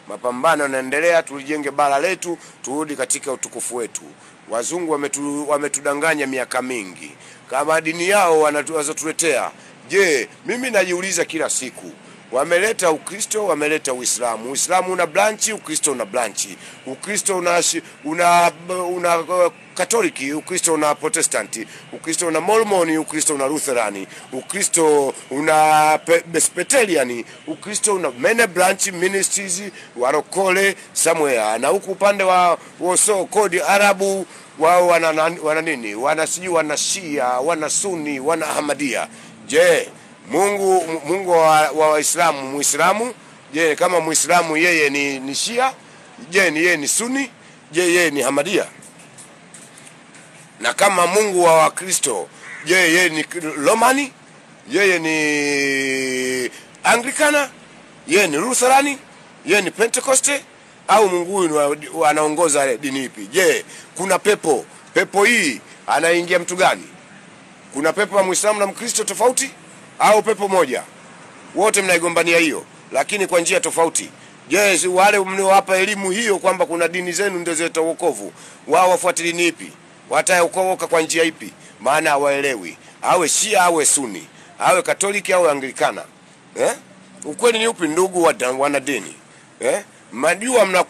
Mapambano yanaendelea, tulijenge bara letu, turudi katika utukufu wetu. Wazungu wametudanganya miaka mingi. Kama dini yao wanazotuletea. Je, mimi najiuliza kila siku. Wameleta Ukristo, wameleta Uislamu. Uislamu una branchi, Ukristo una branchi. Ukristo una Katoliki, Ukristo una Protestanti, Ukristo una Mormoni, Ukristo una Lutherani, Ukristo una Presbyterian, Ukristo una many branch ministries, warokole somewhere. Na huku upande wa so called Arabu wao wana nini? Wana Shia, wana Sunni, wana Ahmadiyya. Je, Mungu wa Waislamu Muislamu? Je, kama Muislamu yeye ni Shia? Je, yeye ni Sunni? Je, yeye ni Ahmadiyya? Na kama Mungu wa Wakristo, je, yeye ni Romani? Yeye ni Anglikana? Yeye ni Lutherani? Yeye ni Pentecoste? Au Mungu huyu anaongoza dini ipi? Je, kuna pepo? Pepo hii anaingia mtu gani? Kuna pepo wa Muislamu na Mkristo tofauti? Au pepo moja? Wote mnaigombania hiyo, lakini kwa njia tofauti. Je, wale mliowapa elimu hiyo kwamba kuna dini zenu ndio zeta wokovu, wao wafuate dini ipi? Wataokoka kwa njia ipi? Maana hawaelewi. Awe Shia, awe Sunni, awe Katoliki, awe Anglikana. Ukweli ni upi ndugu wana dini? Majua mna